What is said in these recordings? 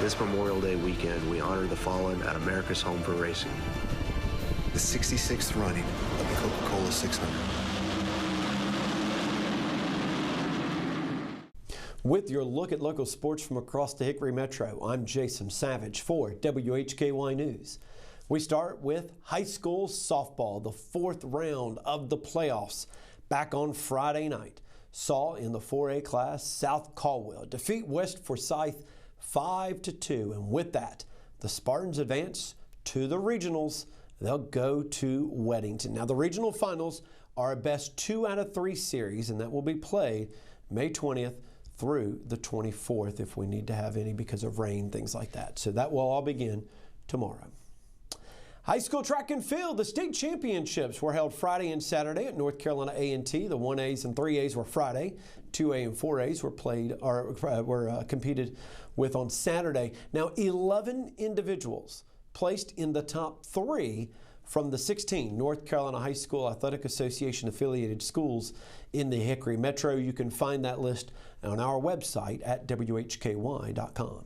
This Memorial Day weekend, we honor the fallen at America's Home for Racing. The 66th running of the Coca-Cola 600. With your look at local sports from across the Hickory Metro, I'm Jason Savage for WHKY News. We start with high school softball. The fourth round of the playoffs back on Friday night saw in the 4A class South Caldwell defeat West Forsyth 5-2, and with that, the Spartans advance to the regionals. They'll go to Weddington. Now, the regional finals are a best 2 out of 3 series, and that will be played May 20th through the 24th if we need to have any because of rain, things like that. So that will all begin tomorrow. High school track and field, the state championships were held Friday and Saturday at North Carolina A&T. The 1As and 3As were Friday. 2A and 4As were competed with on Saturday. Now, 11 individuals placed in the top 3 from the 16 North Carolina High School Athletic Association affiliated schools in the Hickory Metro. You can find that list on our website at WHKY.com.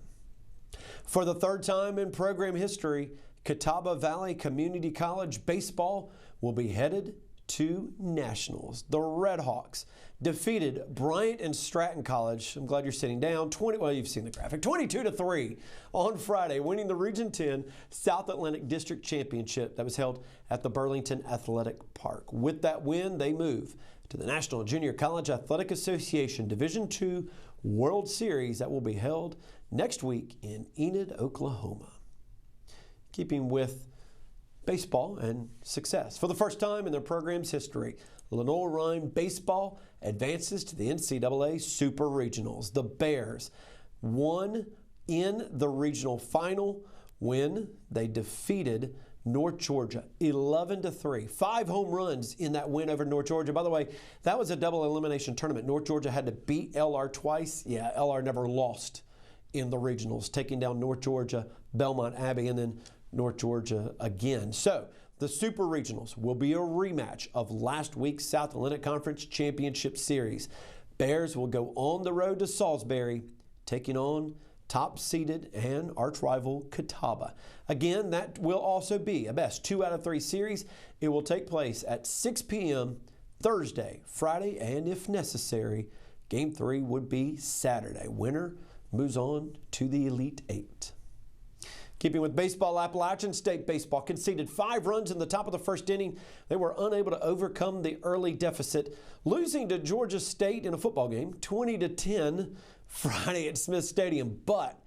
For the third time in program history, Catawba Valley Community College baseball will be headed to nationals. The Red Hawks defeated Bryant and Stratton College. I'm glad you're sitting down. Well, you've seen the graphic. 22-3 on Friday, winning the Region 10 South Atlantic District Championship that was held at the Burlington Athletic Park. With that win, they move to the National Junior College Athletic Association Division II World Series that will be held next week in Enid, Oklahoma. Keeping with baseball and success. For the first time in their program's history, Lenoir-Rhyne baseball advances to the NCAA Super Regionals. The Bears won in the regional final when they defeated North Georgia 11-3. 5 home runs in that win over North Georgia. By the way, that was a double elimination tournament. North Georgia had to beat LR twice. Yeah, LR never lost in the regionals, taking down North Georgia, Belmont Abbey, and then North Georgia again. So the Super Regionals will be a rematch of last week's South Atlantic Conference Championship Series. Bears will go on the road to Salisbury, taking on top-seeded and arch-rival Catawba. Again, that will also be a best 2 out of 3 series. It will take place at 6 p.m. Thursday, Friday, and if necessary, Game 3 would be Saturday. Winner moves on to the Elite 8. Keeping with baseball, Appalachian State baseball conceded 5 runs in the top of the first inning. They were unable to overcome the early deficit, losing to Georgia State in a football game, 20-10 Friday at Smith Stadium. But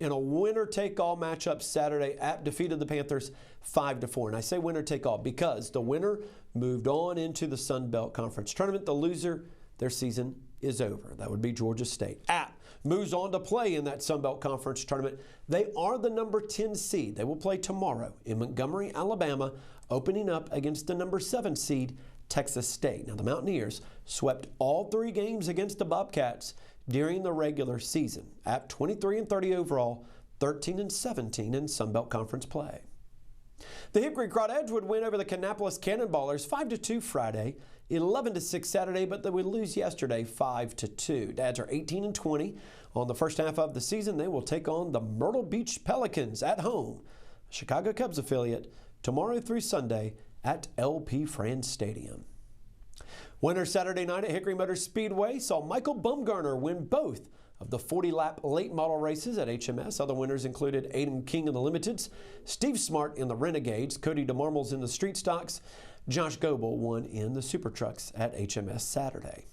in a winner-take-all matchup Saturday, App defeated the Panthers 5-4. And I say winner-take-all because the winner moved on into the Sun Belt Conference Tournament. The loser, their season is over. That would be Georgia State. App moves on to play in that Sun Belt Conference Tournament. They are the number 10 seed. They will play tomorrow in Montgomery, Alabama, opening up against the number 7 seed, Texas State. Now, the Mountaineers swept all 3 games against the Bobcats during the regular season. App 23-30 overall, 13-17 in Sun Belt Conference play. The Hickory Crawdads would win over the Kannapolis Cannonballers 5-2 Friday, 11-6 Saturday, but they would lose yesterday 5-2. Dads are 18-20 on the first half of the season. They will take on the Myrtle Beach Pelicans at home, Chicago Cubs affiliate, tomorrow through Sunday at LP Franz Stadium. Winner Saturday night at Hickory Motor Speedway saw Michael Bumgarner win both of the 40-lap late model races at HMS. Other winners included Aiden King in the Limiteds, Steve Smart in the Renegades, Cody DeMarmels in the Street Stocks, Josh Goebel won in the Super Trucks at HMS Saturday.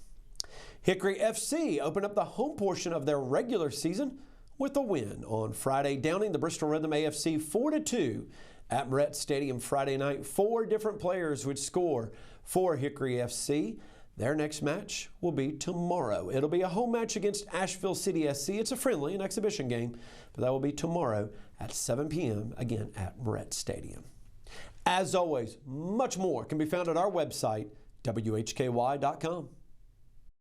Hickory FC opened up the home portion of their regular season with a win on Friday, downing the Bristol Rhythm AFC 4-2 at Moret Stadium Friday night. 4 different players would score for Hickory FC. Their next match will be tomorrow. It'll be a home match against Asheville City SC. It's a friendly, an exhibition game, but that will be tomorrow at 7 p.m. again at Moret Stadium. As always, much more can be found at our website, WHKY.com.